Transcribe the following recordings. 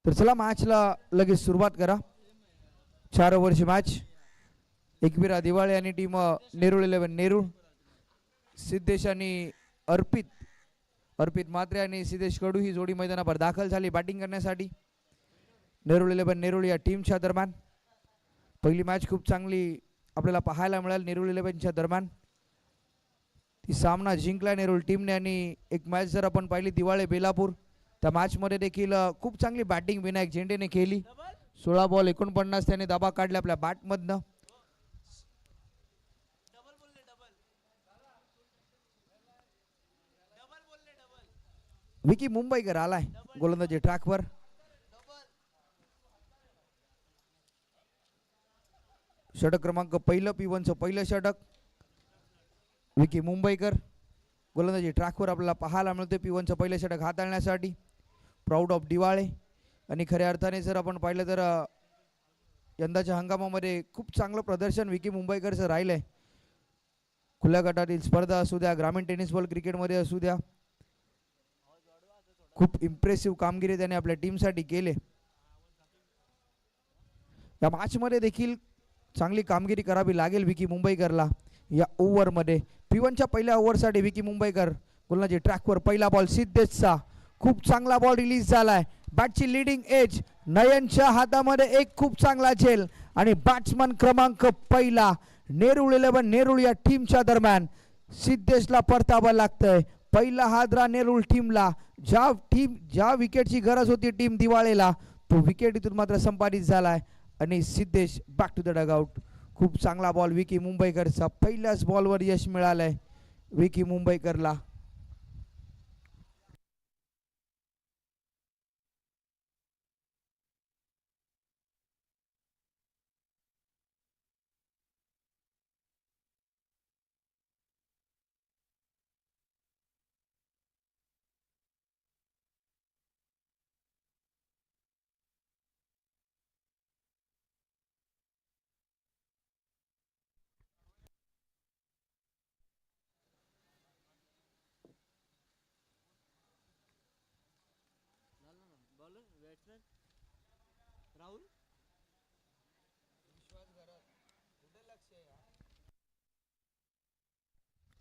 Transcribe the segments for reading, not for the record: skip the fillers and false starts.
तर चला मॅचला लगेच सुरुवात करा. 4 ओव्हरची मॅच. एकविरा दिवाळे आणि टीम नेरूळ 11 नेरूळ. सिद्धेश आणि अर्पित म्हात्रे आणि सिद्धेश कडू ही जोडी मैदानावर दाखल झाली बॅटिंग करण्यासाठी. नेरूळ 11 नेरूळ या टीमच्या दरम्यान पहिली मॅच खूप चांगली आपल्याला पाहायला मिळाली नेरूळ 11च्या दरम्यान. ती सामना जिंकला नेरूळ टीमने. आणि एक मॅच जर आपण पाहिली दिवाळे बेलापूर, त्या मॅचमध्ये देखील खूप चांगली बॅटिंग विनायक झेंडेने केली. 16 बॉल 49 त्याने दाबा काढले आपल्या बॅटमधनं. विकी मुंबईकर आलाय गोलंदाजी ट्रॅकवर. षटक क्रमांक पहिलं P1चं पहिलं षटक. विकी मुंबईकर गोलंदाजी ट्रॅकवर आपल्याला पाहायला मिळते. P1चं पहिलं षटक हाताळण्यासाठी प्राऊड ऑफ दिवाळे. आणि खऱ्या अर्थाने जर आपण पाहिलं तर यंदाच्या हंगामामध्ये खूप चांगलं प्रदर्शन विकी मुंबईकरचं राहिलंय. खुल्या गटातील स्पर्धा असू द्या, ग्रामीण टेनिस बॉल क्रिकेटमध्ये असू द्या, खूप इम्प्रेसिव्ह कामगिरी त्याने आपल्या टीमसाठी केले. या मॅचमध्ये देखील चांगली कामगिरी करावी लागेल विकी मुंबईकरला. या ओव्हरमध्ये P1च्या पहिल्या ओव्हरसाठी विकी मुंबईकर गोलंदाजी ट्रॅकवर. पहिला बॉल सिद्धेशचा खूप चांगला बॉल रिलीज झालाय. बॅटची लीडिंग एज नयनच्या हातामध्ये एक खूप चांगला झेल. आणि बॅट्समन क्रमांक पहिला नेरूळ 11 नेरूळ या टीमच्या दरम्यान सिद्धेशला परतावं लागतंय. पहिला हादरा नेरूळ टीमला. ज्या विकेटची गरज होती टीम दिवाळेला, तो विकेट इथून मात्र संपादित झालाय. आणि Siddhesh back to the dugout. खूप चांगला बॉल विकी मुंबईकरचा. पहिल्याच बॉलवर यश मिळालंय विकी मुंबईकरला.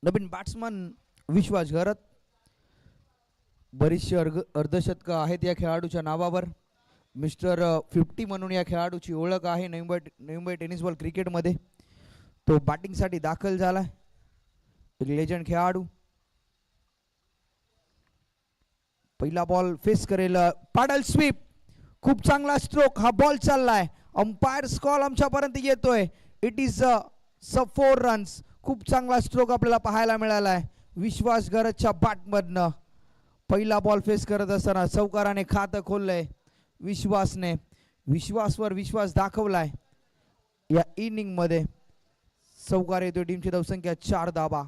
नवीन बॅट्समन विश्वास घरत. बरीचशी अर्धशतक आहेत या खेळाडूच्या नावावर. मिस्टर 50 म्हणून या खेळाडूची ओळख आहे मुंबई टेनिस बॉल क्रिकेटमध्ये. तो बॅटिंगसाठी दाखल झालाय. एक लेजंड खेळाडू. पहिला बॉल फेस करेल. पाडल स्वीप. खूप चांगला स्ट्रोक. हा बॉल चाललाय. अंपायर्स कॉल आमच्यापर्यंत येतोय. It is 4 runs. खूप चांगला स्ट्रोक आपल्याला पाहायला मिळालाय विश्वास घरतच्या बॅटमधनं. पहिला बॉल फेस करत असताना चौकाराने खातं खोललंय विश्वासने. विश्वासवर विश्वास दाखवलाय या इनिंगमध्ये. चौकार येतोय. टीमची धावसंख्या 4 धावा.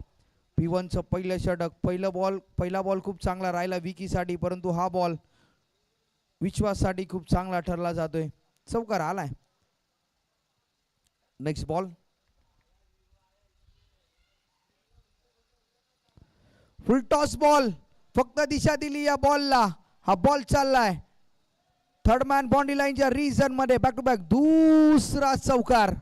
P1चं पहिलं षटक. पहिला बॉल खूप चांगला राहिला विकीसाठी, परंतु हा बॉल विश्वाससाठी खूप चांगला ठरला जातोय. चौकार आलाय. Next ball. फुल टॉस बॉल. फक्त दिशा दिली या बॉलला. हा बॉल चाललाय थर्ड मॅन बाउंड्री लाईनच्या रिजन मध्ये. बॅक टू बॅक दुसरा चौकार.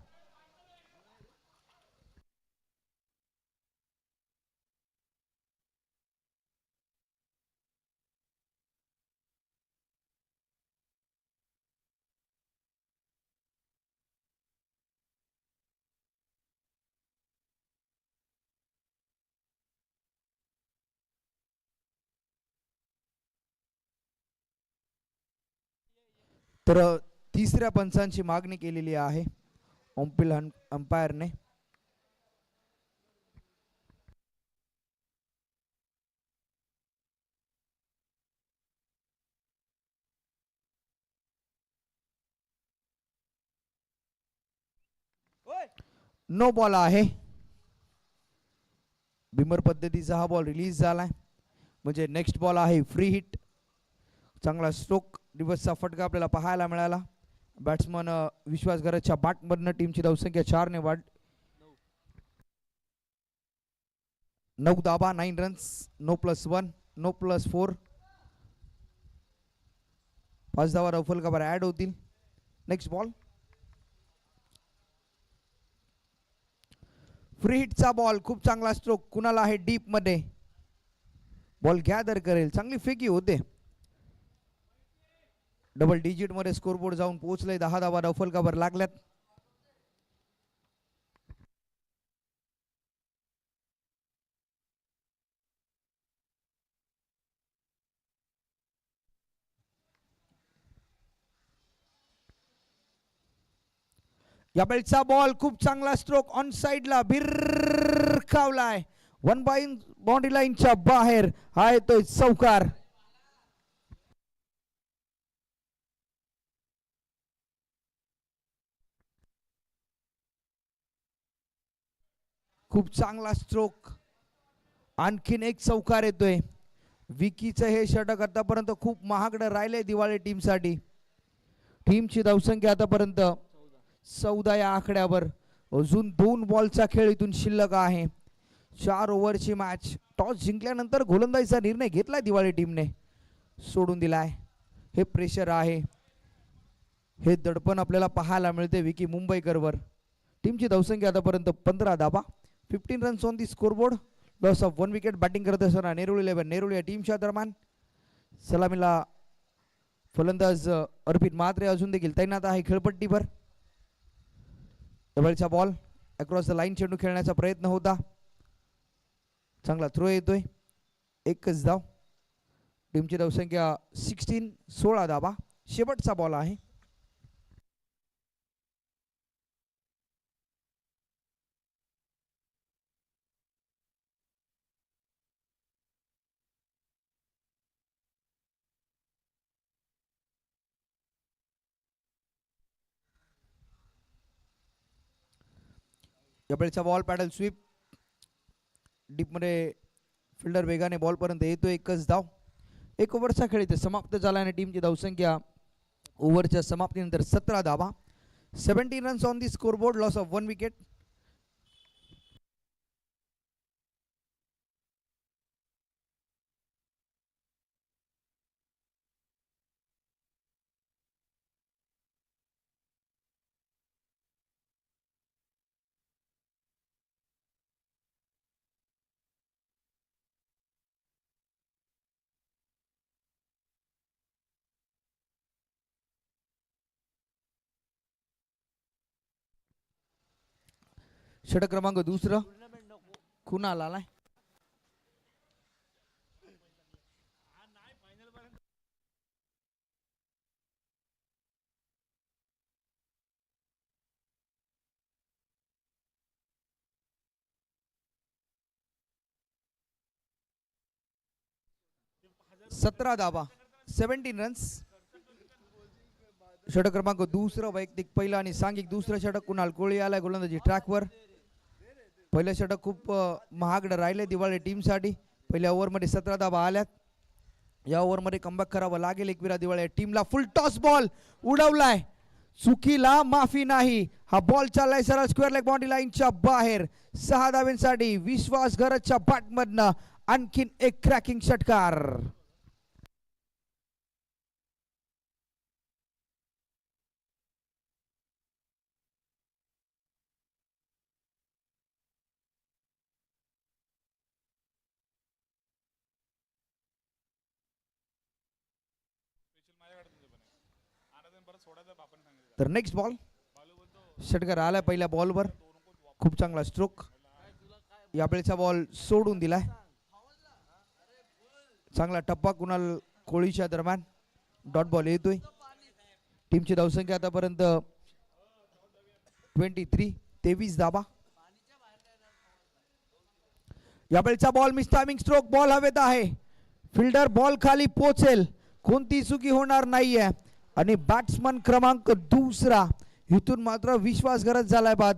तर तिसऱ्या पंचांची मागणी केलेली आहे अंपायरने. नो बॉल आहे. बिमर पद्धतीचा हा बॉल रिलीज झालाय. म्हणजे नेक्स्ट बॉल आहे फ्री हिट. चांगला स्ट्रोक रिव्हर्सचा फटका आपल्याला पाहायला मिळाला. बॅट्समन विश्वास घरतच्या बॅटमधनं. टीमची धावसंख्या 4 ने वाढ. 9 धाबा 9 रन्स. No +1 no +4. 5 धावा रफल कव्हर ऍड होतील. नेक्स्ट बॉल, फ्री हिटचा बॉल, खूप चांगला स्ट्रोक, कुणाला आहे डीप मध्ये, बॉल गॅदर करेल, चांगली फेकी होते. डबल डिजिट मध्ये स्कोरबोर्ड जाऊन पोहोचले. 10 धावा रफल कव्हर लागल्यात. या बेल्टचा बॉल, खूप चांगला स्ट्रोक, ऑन साइडला भिरकावलाय, वन बाउंड्री लाईनच्या बाहेर. हा येतोय चौकार. खूप चांगला स्ट्रोक, आणखीन एक चौकार येतोय. विकीचं हे षटक आतापर्यंत खूप महागडं राहिलंय दिवाळी टीमसाठी. टीमची धावसंख्या आतापर्यंत 14 या आकड्यावर. अजून 2 बॉलचा खेळ इथून शिल्लक आहे. 4 ओव्हरची मॅच. टॉस जिंकल्यानंतर गोलंदाजीचा निर्णय घेतलाय दिवाळी टीमने, सोडून दिलाय. हे प्रेशर आहे, हे दडपण आपल्याला पाहायला मिळते विकी मुंबईकरवर. टीमची धावसंख्या आतापर्यंत 15 धावा, 15 runs on the scoreboard, loss of 1 wicket. Batting करत असताना नेरुळ 11 नेरुळ या टीमच्या दरम्यान. सलामीला फलंदाज अर्पित म्हात्रे अजून देखील तैनात आहे खेळपट्टीवर. डबलचा बॉल, अक्रॉस द लाईन चेंडू खेळण्याचा प्रयत्न होता. चांगला थ्रो येतोय, एकच धाव. टीमची धावसंख्या 16 धावा. शेवटचा बॉल आहे. डबलचा बॉल, पॅडल स्वीप, डीप मध्ये फिल्डर वेगाने बॉल पर्यंत येतो. एकच धाव. 1 ओव्हरचा खेळ इथे समाप्त झाला आणि टीमची धावसंख्या ओव्हरच्या समाप्तीनंतर 17 धावा, 17 runs on the scoreboard, loss of 1 wicket. षटक क्रमांक 2 कुणाल आलाय. सतरा धावा, 17 रन्स. षटक क्रमांक 2 वैयक्तिक पहिला आणि सांघिक दुसरं षटक कुणाल कोळी आलाय गोलंदाजी ट्रॅकवर. पहिलं षटक खूप महागडं राहिले दिवाळी टीमसाठी. पहिल्या ओव्हरमध्ये 17 धावा आल्यात. या ओव्हरमध्ये कमबॅक करावं लागेल एकविरा दिवाळी टीमला. फुल टॉस बॉल उडवलाय, चुकीला माफी नाही. हा बॉल चाललाय सरळ स्क्वेअर लेग बाउंड्री लाईनच्या बाहेर. 6 धावांसाठी विश्वास गरजच्या बॅटमधनं आणखीन एक क्रॅकिंग षटकार. तर नेक्स्ट बॉल, षटकार आला पहिल्या बॉलवर. खूप चांगला स्ट्रोक. यावेळेचा बॉल सोडून दिलाय. चांगला टप्पा कुणाल कोळीच्या दरम्यान. डॉट बॉल येतोय. टीमची धावसंख्या आतापर्यंत 23 धावा. यावेळेचा ball miss timing stroke, ball हवेत आहे. फिल्डर बॉल खाली पोचेल, कोणती चुकी होणार नाहीये. आणि बॅट्समन क्रमांक 2 इथून मात्र विश्वास गरज झालाय बाद.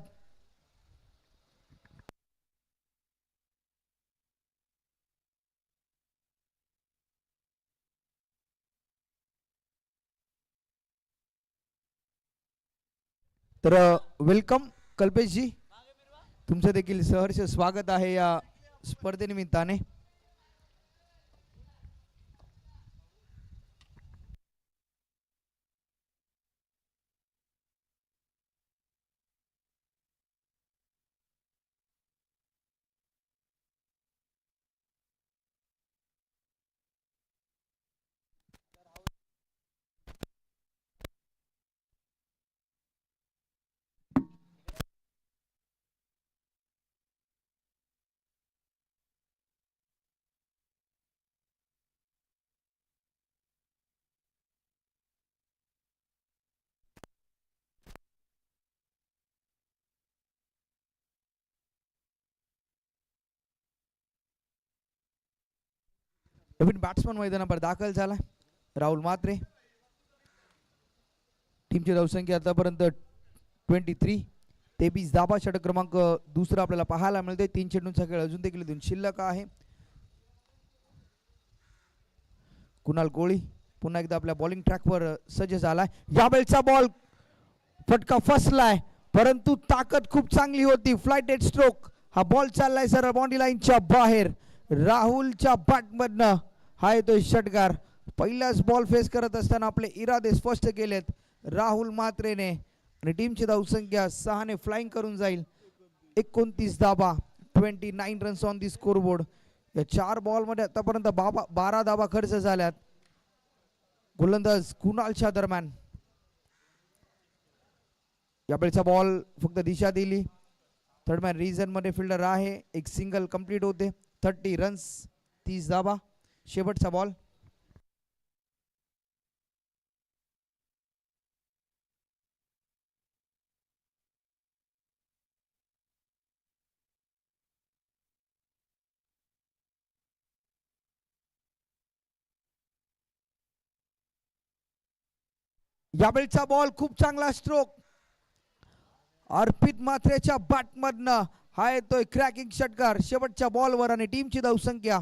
तर वेलकम कल्पेशजी, तुमचं देखील सहर्ष स्वागत आहे या स्पर्धेनिमित्ताने. नवीन बॅट्समन मैदानावर दाखल झाला राहुल म्हात्रे. टीमची धावसंख्या आतापर्यंत 23. 23 धाबा. षटक क्रमांक दुसरा आपल्याला पाहायला मिळते. 3 चेंडूंचा खेळ अजून देखील 2 शिल्लक आहे. कुणाल कोळी पुन्हा एकदा आपल्या बॉलिंग ट्रॅकवर सज्ज झालाय. यावेळचा बॉल फटका फसलाय, परंतु ताकद खूप चांगली होती. Flighted stroke. हा बॉल चाललाय सरळ बाउंड्री लाईनच्या बाहेर. राहुलच्या बॅटमधनं हा येतोय षटकार. पहिलाच बॉल फेस करत असताना आपले इरादे स्पष्ट केलेत राहुल म्हात्रेने आणि टीमची धावसंख्या 6 ने फ्लाइंग करून जाईल. 29 धाबा. 29 रन्स ऑन दी स्कोरबोर्ड. या 4 बॉलमध्ये आतापर्यंत 12 धाबा खर्च झाल्यात गोलंदाज कुणालच्या दरम्यान. यावेळचा बॉल फक्त दिशा दिली. थर्डमॅन रिजन मध्ये फिल्डर आहे. एक सिंगल कंप्लीट होते. 30 रन्स 30 धाबा. शेवटचा बॉल. यावेळचा बॉल खूप चांगला स्ट्रोक अर्पित म्हात्रेच्या बॅटमधनं हा येतोय क्रॅकिंग षटकार शेवटच्या बॉलवर आणि टीमची धावसंख्या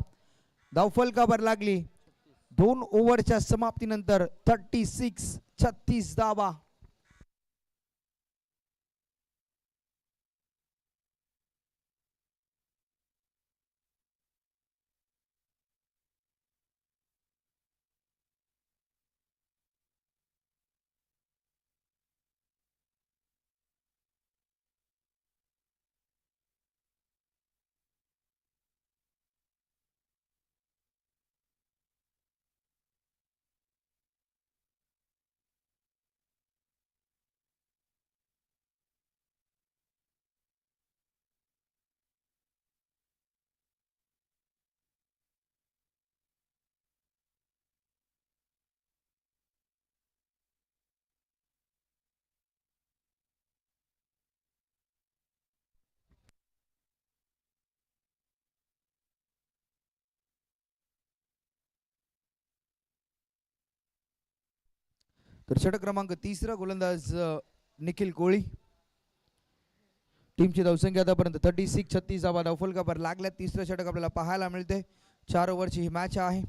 धावफलकावर लागली. 2 ओव्हरच्या समाप्तीनंतर 36 धावा. तर षटक क्रमांक 3 गोलंदाज निखिल कोळी. टीमची धावसंख्या आतापर्यंत 36 धावा धावफलकावर लागल्या. 3रं षटक आपल्याला पाहायला मिळते. 4 ओव्हरची ही मॅच आहे.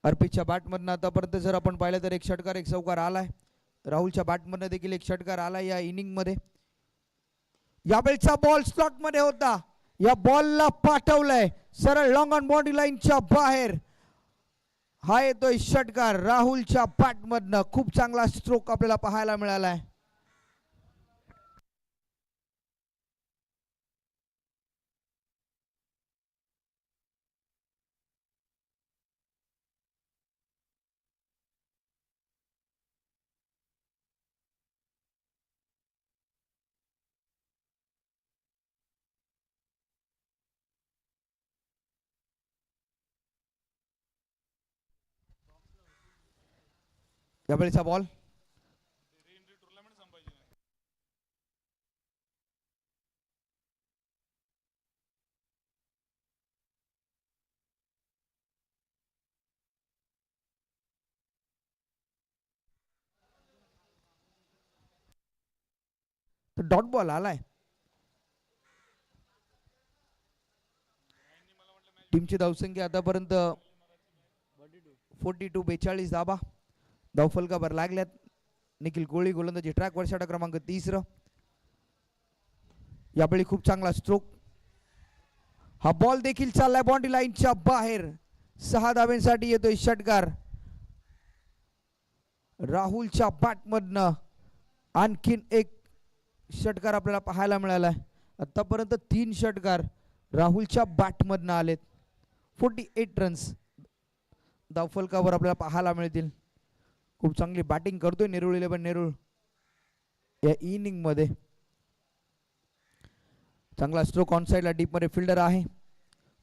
अर्पितच्या बॅटमधनं आतापर्यंत जर आपण पाहिलं तर एक षटकार एक चौकार आलाय. राहुलच्या बॅटमधनं देखील एक षटकार आलाय या इनिंग मध्ये. यावेळचा बॉल स्लॉट मध्ये होता. या बॉलला पाठवलंय सरळ लॉंग ऑन बाउंड्री लाईनच्या बाहेर. हा येतोय षटकार राहुलच्या बॅटमधनं. खूप चांगला स्ट्रोक आपल्याला पाहायला मिळालाय. यावेळचा बॉल डॉट बॉल आलाय. टीमची धावसंख्या आतापर्यंत 42 धाबा धावफलकावर लागल्यात. निखिल कोळी गोलंदाजी ट्रॅकवर. षटक क्रमांक 3. यावेळी खूप चांगला स्ट्रोक. हा बॉल देखील चाललाय बाउंड्री लाईनच्या बाहेर. 6 धाब्यांसाठी येतोय षटकार राहुलच्या बॅटमधनं. आणखीन एक षटकार आपल्याला पाहायला मिळालाय. आतापर्यंत 3 षटकार राहुलच्या बॅटमधनं आलेत. 48 रन्स धावफलकावर आपल्याला पाहायला मिळतील. खूप चांगली बॅटिंग करतोय नेरूळ 11 नेरूळ या इनिंग मध्ये. चांगला स्ट्रोक ऑन साइडला डीप मध्ये फिल्डर आहे.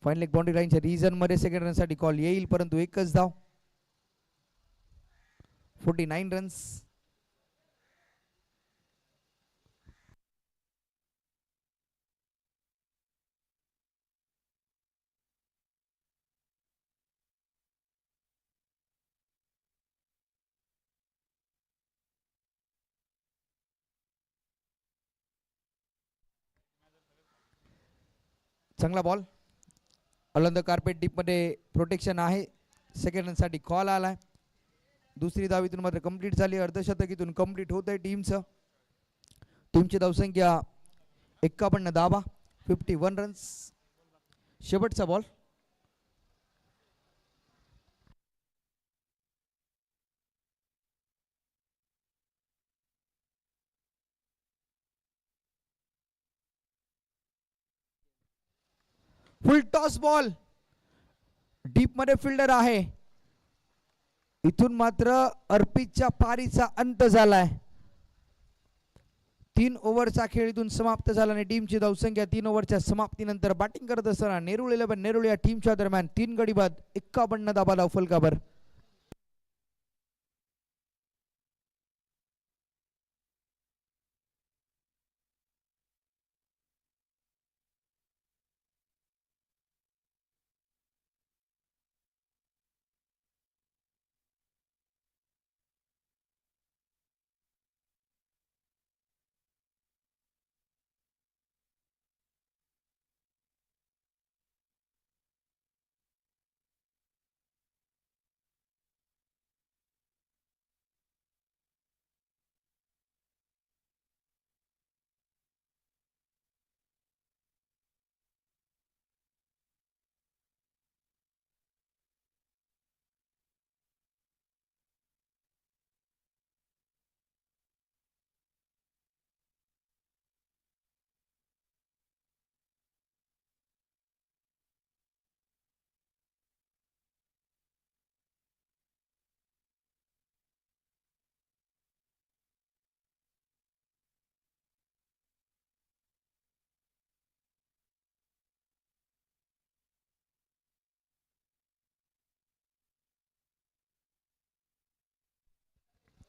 फायनल एक बाउंड्री लाईनच्या रिजन मध्ये सेकंड रन साठी कॉल येईल, परंतु एकच धाव. 49 रन्स. चांगला बॉल अलंद कार्पेट डीप मध्ये प्रोटेक्शन आहे. सेकंड साठी कॉल आलाय. दुसरी धाव मात्र कंप्लीट झाली. अर्धशतकीतून कंप्लीट होत आहे टीमची धावसंख्या 51 धावा 51 रन्स. शेवटचा बॉल फुल टॉस बॉल डीप मध्ये फिल्डर आहे. इथून मात्र अर्पितच्या पारीचा अंत झालाय. 3 ओव्हरचा खेळ इथून समाप्त झाला आणि टीमची धावसंख्या 3 ओव्हरच्या समाप्तीनंतर बॅटिंग करत असताना नेरुळ 11 नेरुळ या टीमच्या दरम्यान 3 गडी बाद 51 धाबा धावफलकावर.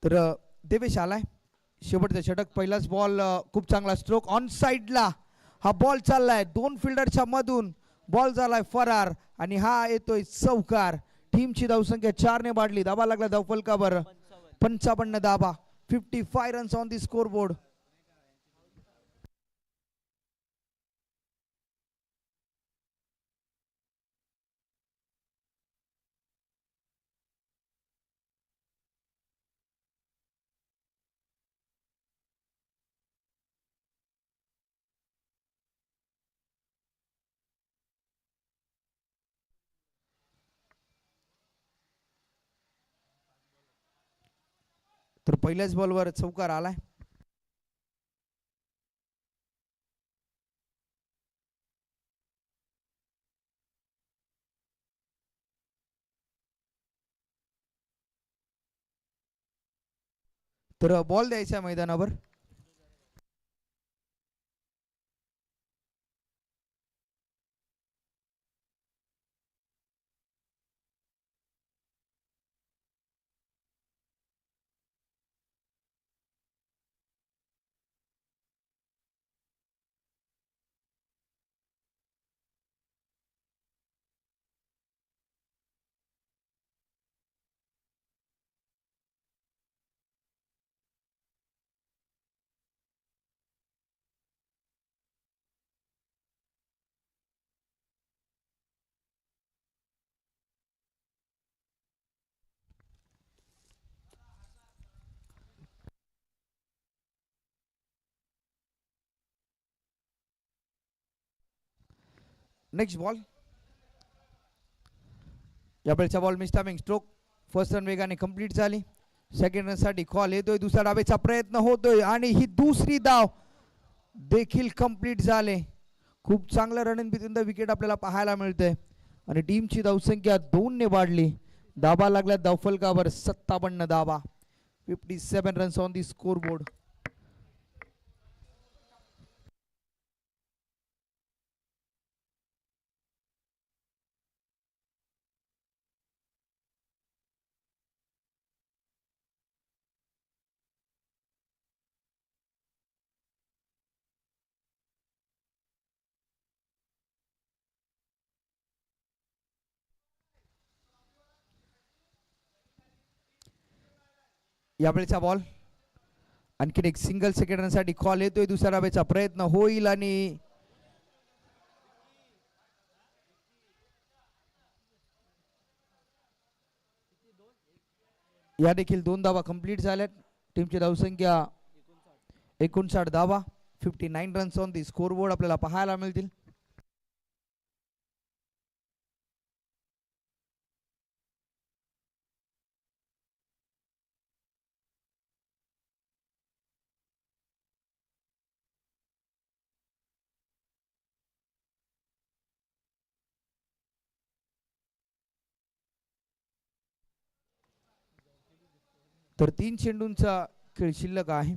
तर देवेश आलाय. शेवटचा षटक पहिलाच बॉल खूप चांगला स्ट्रोक ऑन साइडला हा बॉल चाललाय. 2 फिल्डरच्या मधून बॉल झालाय फरार आणि हा येतोय चौकार. टीमची धावसंख्या 4 ने वाढली. धाबा लागला धावफलकावर 55 धाबा 55 runs on the score board. तर पहिल्याच बॉलवर चौकार आलाय. तर बॉल द्यायचा मैदानावर. Next ball. यावेळेचा ball miss timing stroke. First run वेगाने कंप्लीट झाली. सेकंड रन साठी कॉल येतोय. दुसरा डावेचा प्रयत्न होतोय आणि ही दुसरी धाव देखील कंप्लीट झाले. खूप चांगलं रणनीतीतून विकेट आपल्याला पाहायला मिळते आणि टीमची धावसंख्या 2 ने वाढली. धाबा लागल्या धावफलकावर 57 धाबा 57 runs on the score board. यावेळेचा बॉल आणखीन एक सिंगल सेकंड रनसाठी कॉल येतोय. दुसऱ्या डावेचा प्रयत्न होईल आणि या देखील 2 धावा कंप्लीट झाल्यात. टीमची धावसंख्या 59 धावा, 59 runs on the score board आपल्याला पाहायला मिळतील. तर 3 चेंडूंचा खेळ शिल्लक आहे.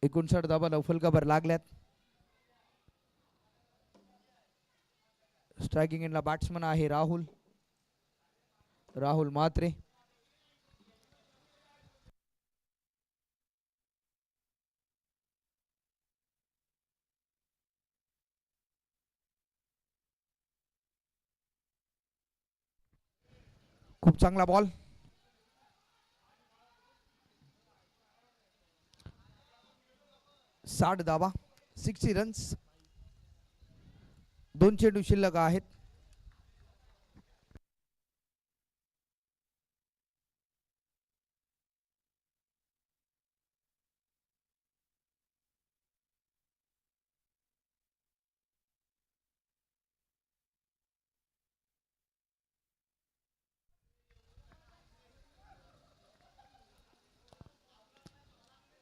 एकोणसाठ धाबा लवफलकावर लागल्यात. स्ट्रायकिंग एंडला बॅट्समन आहे राहुल म्हात्रे. खूप चांगला बॉल. 60 धाबा, 60 रन्स. 2 चेंडू शिल्लक आहेत.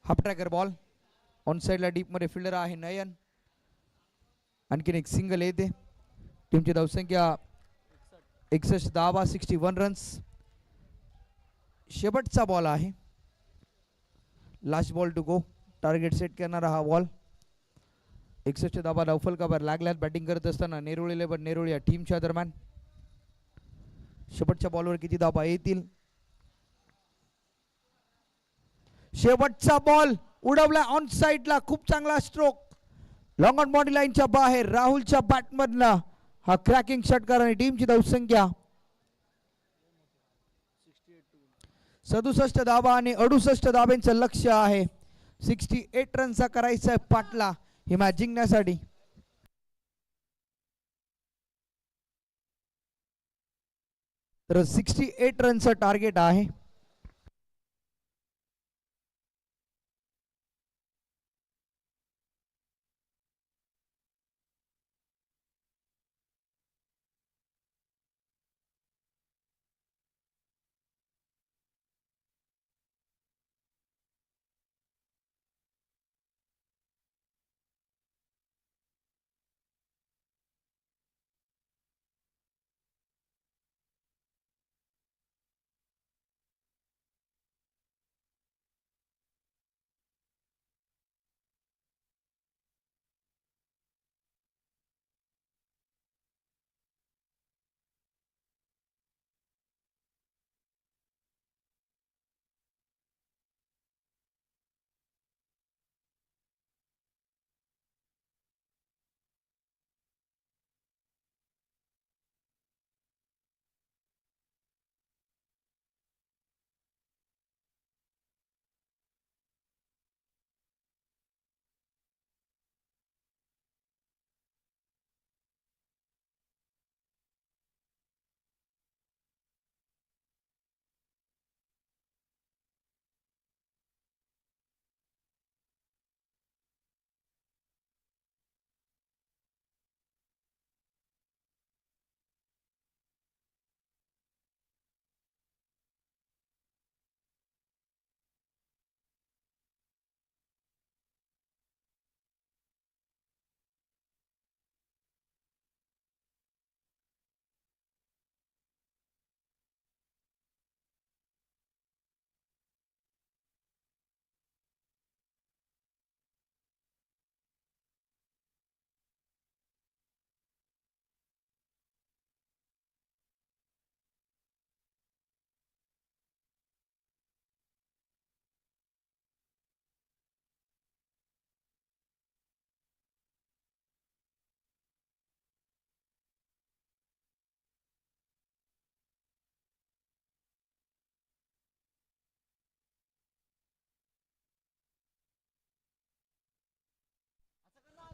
Half tracker ball. ऑन साइडला डीप मध्ये फिल्डर आहे नयन. आणखीन एक सिंगल येते. टीमची धावसंख्या 61 धावा, 61 रन्स. शेवटचा बॉल आहे. Last ball to go. Target set करणारा हा बॉल. 61 धावा धावफलकावर लागल्यात. बॅटिंग करत असताना नेरुळ 11 नेरुळ या टीमच्या दरम्यान. शेवटच्या बॉलवर किती धावा येतील. शेवटचा बॉल उडवला ऑन साइडला. खूप चांगला स्ट्रोक. लॉंग ऑन बॉडी लाईनच्या बाहेर राहुलच्या बॅटमधला हा क्रॅकिंग षटकार आणि टीमची धावसंख्या 67 धावा आणि 68 धाब्यांचं लक्ष आहे. 68 रनचा करायचा आहे पाटला ही मॅच जिंकण्यासाठी. तर 68 रनचं टार्गेट आहे.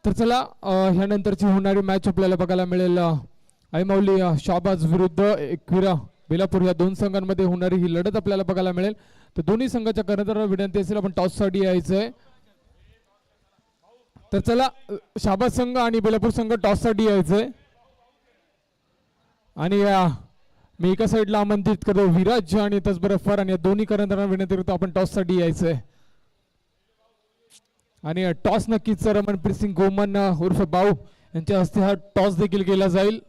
तर चला ह्यानंतरची होणारी मॅच आपल्याला बघायला मिळेल आयमावली शाहबाज विरुद्ध एकविरा बेलापूर या दोन संघांमध्ये होणारी ही लढत आपल्याला बघायला मिळेल. तर दोन्ही संघाच्या कर्णधारांना विनंती असेल आपण टॉस साठी यायचंय. तर चला शाहबाज संघ आणि बेलापूर संघ टॉस साठी यायचंय. आणि मी एका साईडला आमंत्रित करतो विराज आणि त्याचबरोबर फरहान या दोन्ही कर्णधारांना विनंती करतो आपण टॉस साठी यायचंय. आणि टॉस नक्कीच रमणप्रीत सिंग गोमन उर्फ बाऊ यांच्या हस्ते हा टॉस देखील केला जाईल.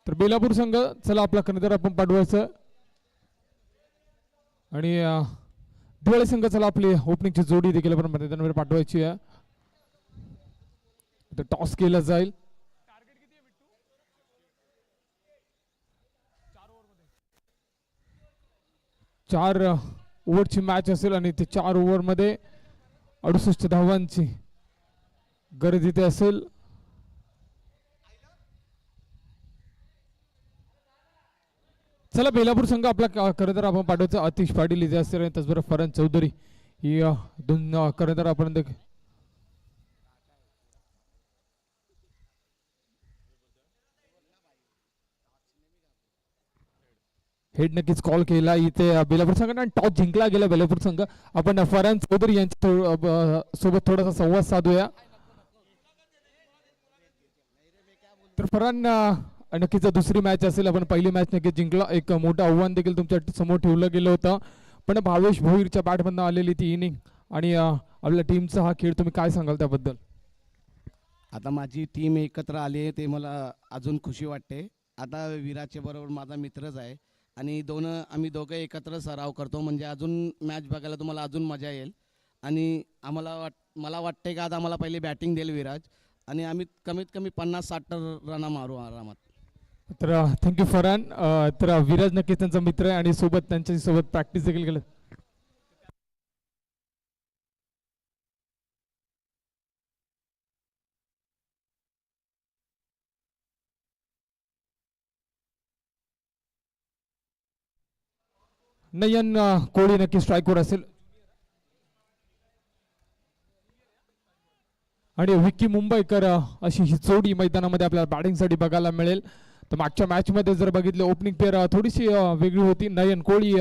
तर बेलापूर संघ चला आपला कर्णधार आपण पाठवायचं. आणि दिवाळी संघ चला आपली ओपनिंगची जोडी देखील आपण मैदानावर पाठवायची आहे. टॉस केला जाईल. चार ओव्हरची मॅच असेल आणि ते 4 ओव्हरमध्ये 68 धावांची गरज इथे असेल. चला बेलापूर संघ आपला कर्णधार आपण पाठवायचं आतिश पाटील इथे असेल आणि त्याचबरोबर फरहान चौधरी ही दोन कर्णधार आपण हेड नक्कीच कॉल केला इथे बेलापूर संघाने आणि टॉस जिंकला गेला बेलापूर संघ. आपण फरहान चौधरी यांच्या सोबत थोडासा संवाद साधूया. तर फरहान नक्कीच दुसरी मॅच असेल. आपण पहिली मॅच नक्कीच जिंकला. एक मोठं आव्हान देखील तुमच्या समोर ठेवलं गेलं होतं पण भावेश भोईरच्या बॅटमधनं आलेली ती इनिंग आणि आपल्या टीमचा हा खेळ तुम्ही काय सांगाल त्याबद्दल. आता माझी टीम एकत्र आली आहे ते मला अजून खुशी वाटते. आता विराजच्या बरोबर माझा मित्रच आहे आणि आम्ही दोघं एकत्र सराव करतो म्हणजे अजून मॅच बघायला तुम्हाला अजून मजा येईल. आणि मला वाटते का आता आम्हाला पहिले बॅटिंग देईल विराज आणि आम्ही कमीत कमी 50-60 रन मारू आरामात. तर थँक्यू फरहान. तर विराज नक्कीच त्यांचा मित्र आहे आणि सोबत त्यांच्यासोबत प्रॅक्टिस देखील केलं. नयन कोळी नक्की स्ट्राईकवर असेल आणि विक्की मुंबईकर अशी ही जोडी मैदानामध्ये आपल्याला बॅटिंगसाठी बघायला मिळेल. तर मागच्या मॅचमध्ये जर बघितलं ओपनिंग पेअर थोडीशी वेगळी होती. नयन कोळी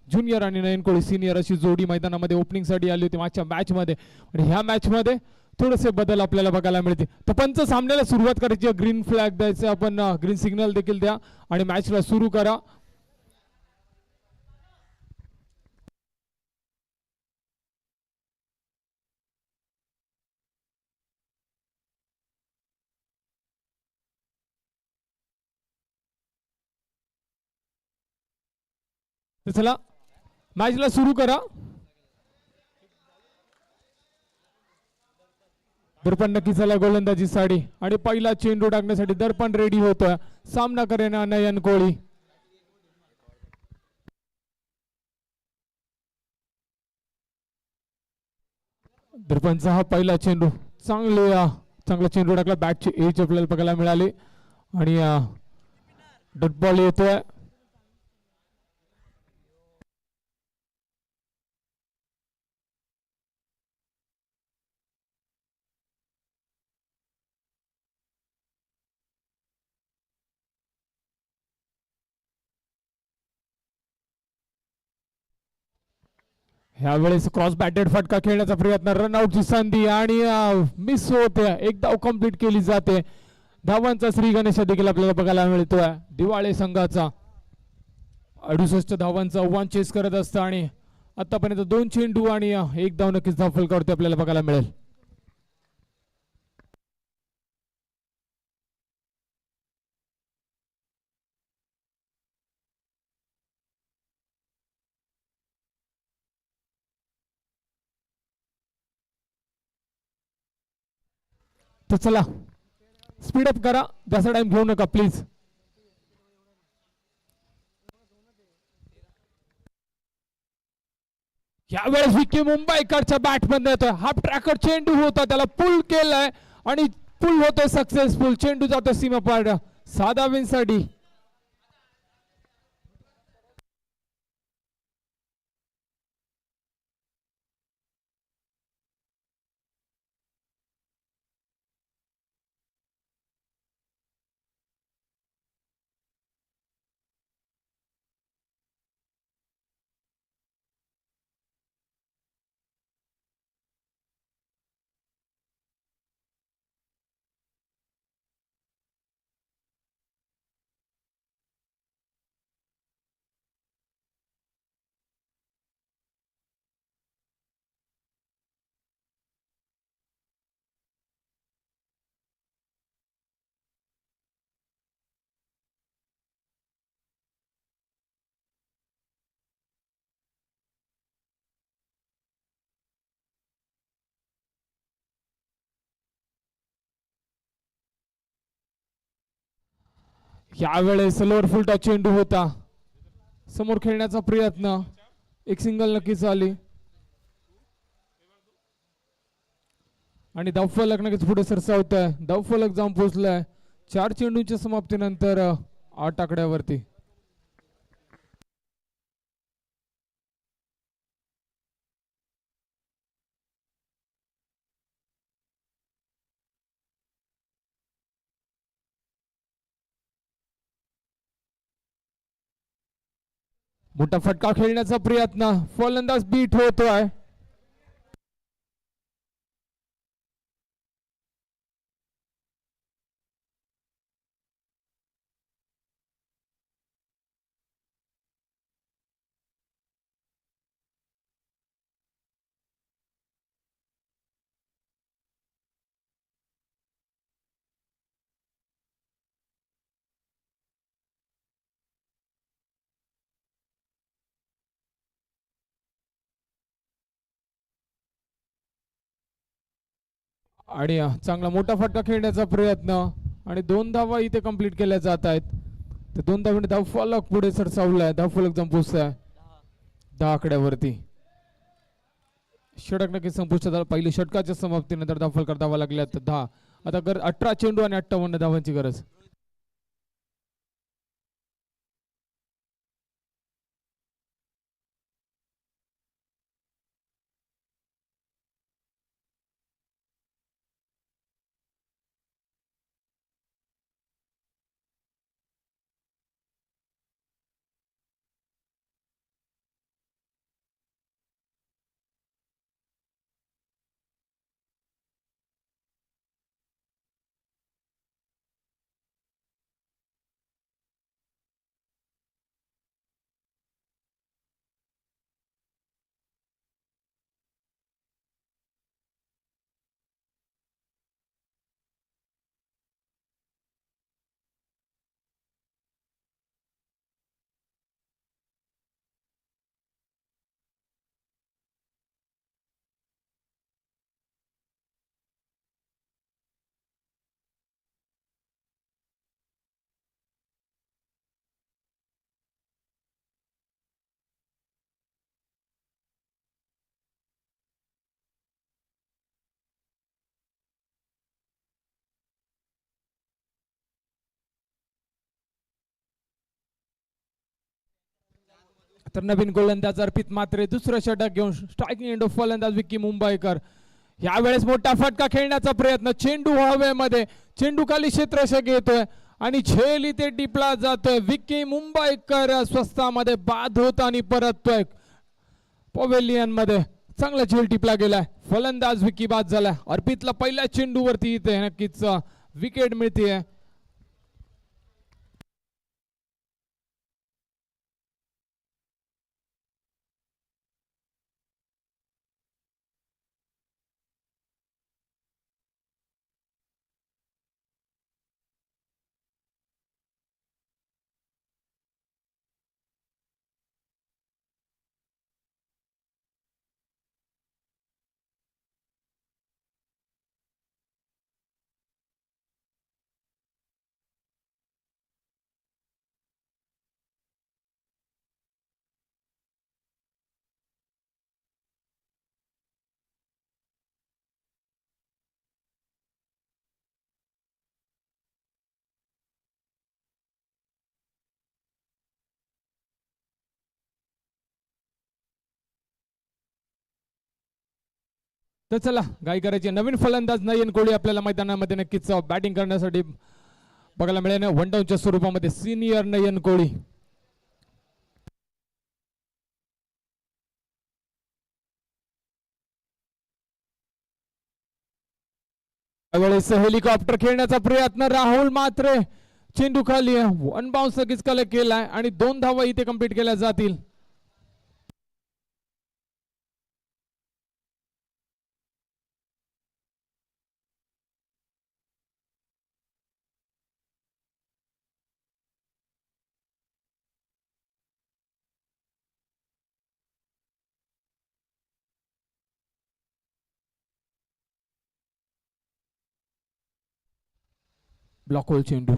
ज्युनियर आणि नयन कोळी सिनियर अशी जोडी मैदानामध्ये ओपनिंगसाठी आली होती मागच्या मॅचमध्ये आणि ह्या मॅचमध्ये थोडेसे बदल आपल्याला बघायला मिळते. तर पंच सामन्याला सुरुवात करायची ग्रीन फ्लॅग द्यायचं आपण ग्रीन सिग्नल देखील द्या आणि मॅचला सुरू करा. तर चला मॅचला सुरू करा. दर्पण नक्की चला गोलंदाजी साडी आणि पहिला चेंडू टाकण्यासाठी दर्पण रेडी होतोय. सामना करेन नयन कोळी. दर्पणचा हा पहिला चेंडू चांगला चेंडू टाकला. बॅटची एज आपल्याला बघायला मिळाली आणि डॉट बॉल येतोय. ह्यावेळेस क्रॉस बॅटेड फटका खेळण्याचा प्रयत्न रनआउटची संधी आणि मिस होते. एक धाव कंप्लीट केली जाते. धावांचा श्री गणेश देखील आपल्याला बघायला मिळतोय. दिवाळे संघाचा 68 धावांचा आव्हान चेस करत असतं आणि आतापर्यंत 2 चेंडू आणि एक धाव नक्कीच धाव करते आपल्याला बघायला मिळेल. तर चला स्पीड अप करा. जास्त टाइम घेऊ नका प्लीज. यावेळेस विक्की मुंबईकरच्या बॅटमध्ये येतोय. हाफ ट्रॅकर चेंडू होता त्याला पुल केलाय आणि पुल होतोय सक्सेसफुल. चेंडू जातो सीमापार साधा विनसाठी. यावेळेस लोअर फुलटा चेंडू होता, समोर खेळण्याचा प्रयत्न, एक सिंगल नक्कीच आली आणि धावफलक नक्कीच पुढे सरसावत आहे. धावफलक जाऊन पोहोचलाय 4 चेंडूंच्या समाप्तीनंतर 8 आकड्यावरती. मोठा फटका खेळण्याचा प्रयत्न, फलंदाज बीट होतोय. आणि चांगला मोठा फटका खेळण्याचा प्रयत्न आणि 2 धावा इथे कंप्लीट केल्या जात आहेत. तर 2 धावांनी धावफलक पुढे सरसावलाय, धावफलक जाऊन पोहोचलाय 10 आकड्यावरती. षटक नक्की संपुष्टात आलं. पहिली षटकाच्या समाप्तीनंतर धावफलक धावा लागल्यात 10. आता 18 चेंडू आणि 58 धावांची गरज. तर नवीन गोलंदाज अर्पित मात्रे दुसरं षटक घेऊन स्ट्रायकिंग एंड फलंदाज विक्की मुंबईकर. यावेळेस मोठा फटका खेळण्याचा प्रयत्न, चेंडू हवेमध्ये, चेंडू खाली क्षेत्ररक्षक येतोय आणि झेल इथे टिपला जातोय. विक्की मुंबईकर स्वस्तामध्ये बाद होत आणि परततोय पवेलियन मध्ये. चांगला झेल टिपला गेलाय, फलंदाज विक्की बाद झालाय. अर्पितला पहिल्या चेंडूवरती इथे नक्कीच विकेट मिळते. तर चला गाई करायची. नवीन फलंदाज नयन कोळी आपल्याला मैदानामध्ये नक्कीच बॅटिंग करण्यासाठी बघायला मिळेल. वन डाऊनच्या स्वरूपामध्ये सिनियर नयन कोळी. त्यावेळेस हेलिकॉप्टर खेळण्याचा प्रयत्न, राहुल मात्रे चेंडू खाली, वन बाउन्स लगेच कलेक्ट केलाय आणि 2 धावा इथे कंप्लीट केल्या जातील. ब्लॉक होल चेंडू.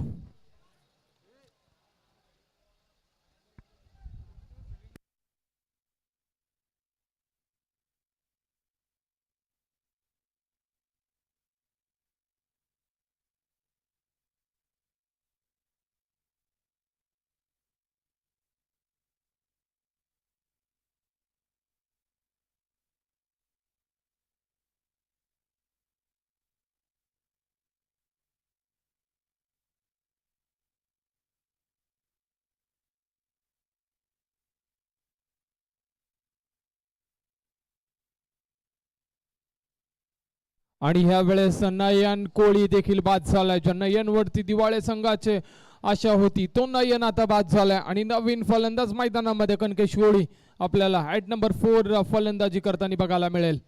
आणि ह्या वेळेस नयन कोळी देखील बाद झालाय. ज्या नयन वरती दिवाळे संघाचे आशा होती तो नयन आता बाद झालाय आणि नवीन फलंदाज मैदानामध्ये कनकेश कोळी आपल्याला ॲट नंबर 4 फलंदाजी करताना बघायला मिळेल.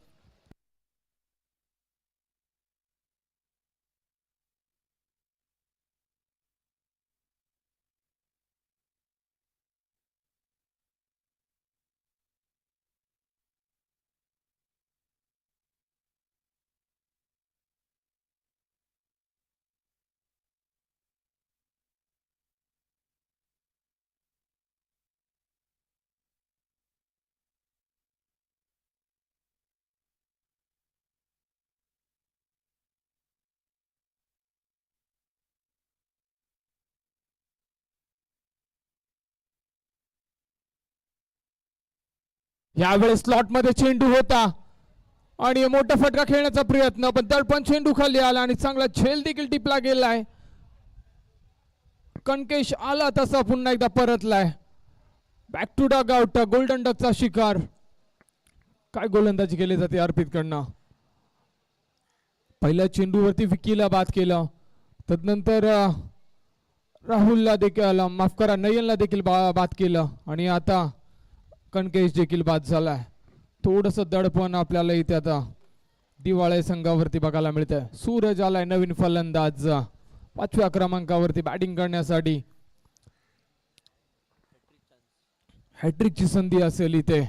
यावेळेस स्लॉट मध्ये चेंडू होता आणि मोठा फटका खेळण्याचा प्रयत्न, पण दडपण चेंडू खाली आला आणि चांगला झेल देखील टिपला गेलाय. कणकेश आला तसा पुन्हा एकदा परतलाय. Back to dugout. Golden डकचा शिकार. काय गोलंदाजी केली जाते अर्पित कडनं. पहिल्या चेंडूवरती विकीला बाद केलं, तदनंतर राहुलला देखील माफ करा नयनला देखील बाद केलं आणि आता कणकेश देखील बाद झालाय. थोडस दडपण आपल्याला इथे आता दिवाळे संघावरती बघायला मिळतंय. सूरज आलाय नवीन फलंदाज 5व्या क्रमांकावरती बॅटिंग करण्यासाठी. हॅट्रिकची संधी असेल इथे.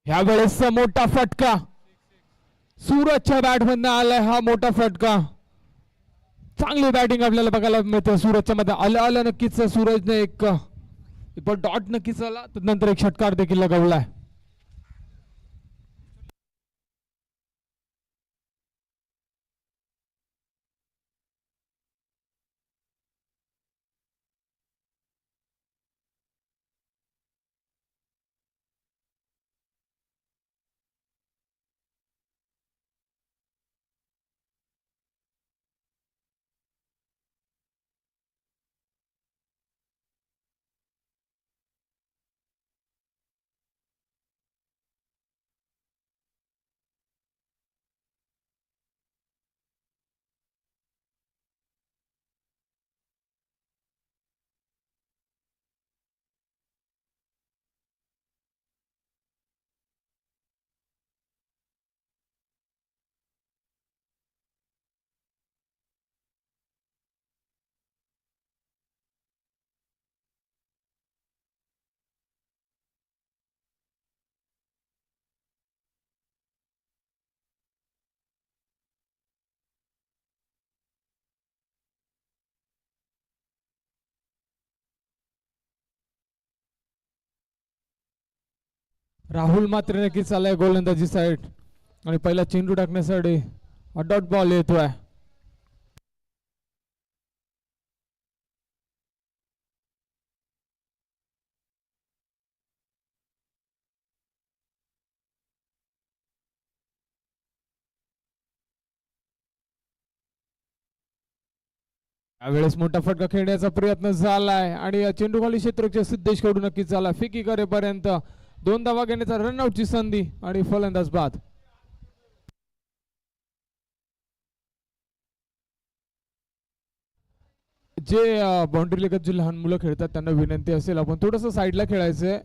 ह्या वेळेस मोठा फटका सूरजच्या बॅट मधनं आलाय. हा मोठा फटका. चांगली बॅटिंग आपल्याला बघायला मिळते सूरजच्या मध्ये. आलं नक्कीच सूरजने एक डॉट नक्कीच आला, नंतर एक षटकार देखील लगावलाय. राहुल मात्र नक्कीच आलाय गोलंदाजी साईड आणि पहिला चेंडू टाकण्यासाठी डॉट बॉल येतोय. यावेळेस मोठा फटका खेळण्याचा प्रयत्न झालाय आणि चेंडू खाली क्षेत्ररक्षक सिद्धेश कडून नक्कीच झाला. फिकी करेपर्यंत 2 धावा घेण्याचा रनआउटची संधी आणि फलंदाज बाद. जे बाउंड्री लगत जे लहान मुलं खेळतात त्यांना विनंती असेल आपण थोडंसं साईडला खेळायचंय.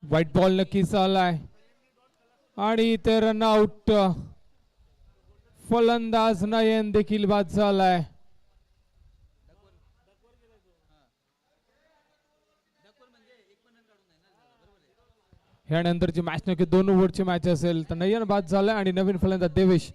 व्हाईट बॉल नक्कीच आलाय आणि इथे रनआउट. फलंदाज नयन देखील बाद झालाय. ह्यानंतरची मॅच नक्की 2 ओव्हरची मॅच असेल तर नयन बाद झालाय आणि नवीन फलंदाज देवेश.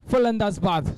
फलंदाज बाद.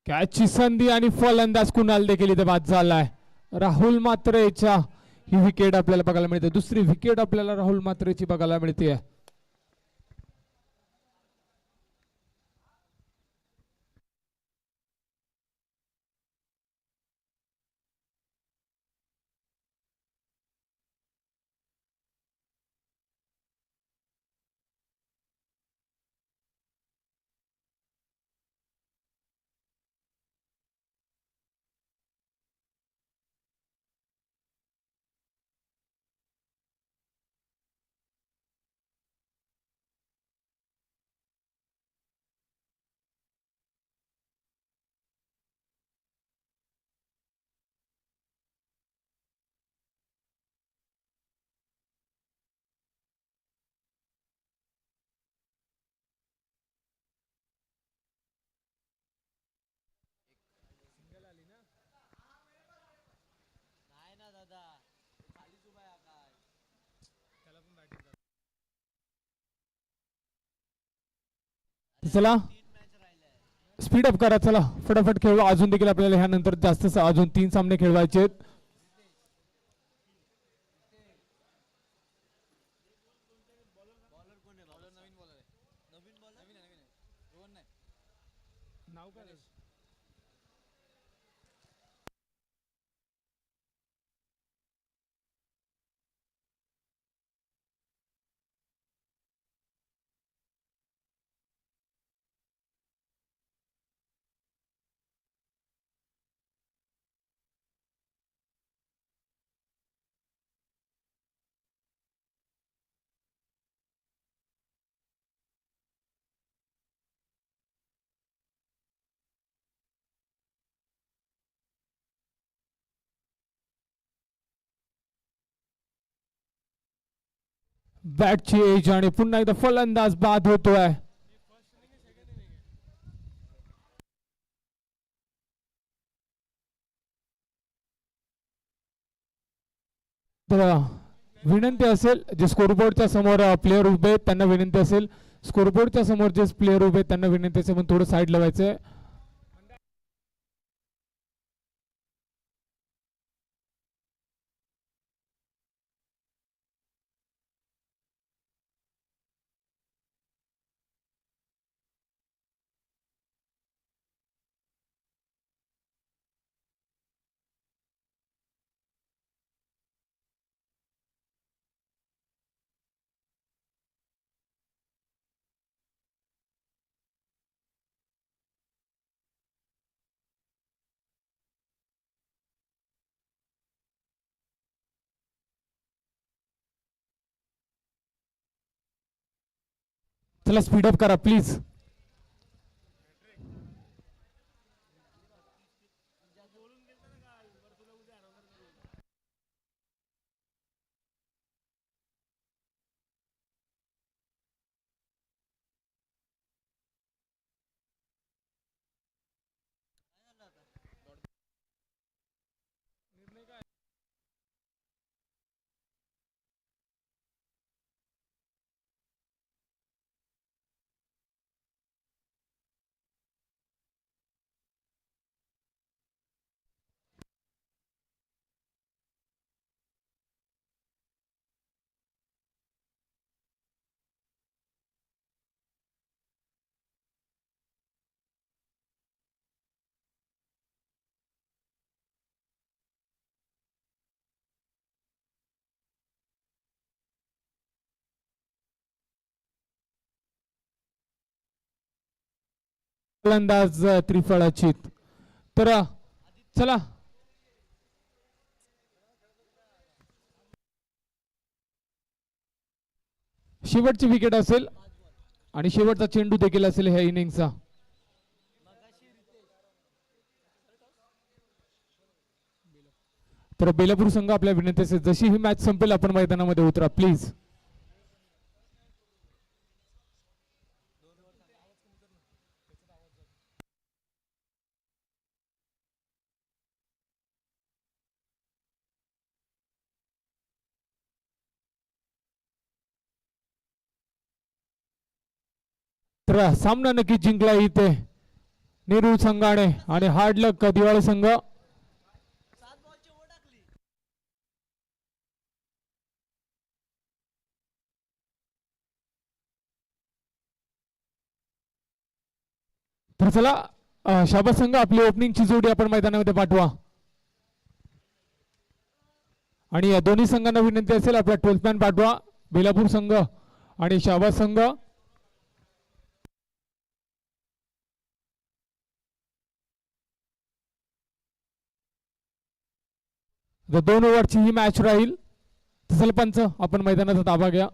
कॅचची संधी आणि फलंदाज कुणाल देखील इथे बाद झालाय. राहुल मात्रेच्या ही विकेट आपल्याला बघायला मिळते. दुसरी विकेट आपल्याला राहुल मात्रेची बघायला मिळते. चला स्पीड अप करा, चला फटाफट खेळवा. अजून देखील आपल्याला ह्यानंतर जास्त अजून 3 सामने खेळवायचे आहेत. बॅटची एज आणि पुन्हा एकदा फलंदाज बाद होतोय. तर विनंती असेल जे स्कोरबोर्डच्या समोर प्लेअर उभे आहेत त्यांना विनंती असेल, स्कोरबोर्डच्या समोर जे प्लेअर उभे आहेत त्यांना विनंती असेल पण थोडं साईड लावायचंय. चला स्पीडअप करा प्लीज. फलंदाज त्रिफळाची. तर चला शेवटची विकेट असेल आणि शेवटचा चेंडू देखील असेल ह्या इनिंगचा. तर बेलापूर संघ आपल्या विनंती असेल जशी ही मॅच संपेल आपण मैदानामध्ये उतरा प्लीज. तर सामना नक्की जिंकला इथे नेरूळ संघाने आणि हार्ड लक दिवाळी संघ. तर चला शाबास संघ आपली ओपनिंगची जोडी आपण मैदानामध्ये पाठवा आणि या दोन्ही संघांना विनंती असेल आपला 12th मॅन पाठवा. बेलापूर संघ आणि शाबास संघ. जर 2 ओव्हरची ही मॅच राहील तर सरपंच आपण मैदानाचा ताबा घ्या.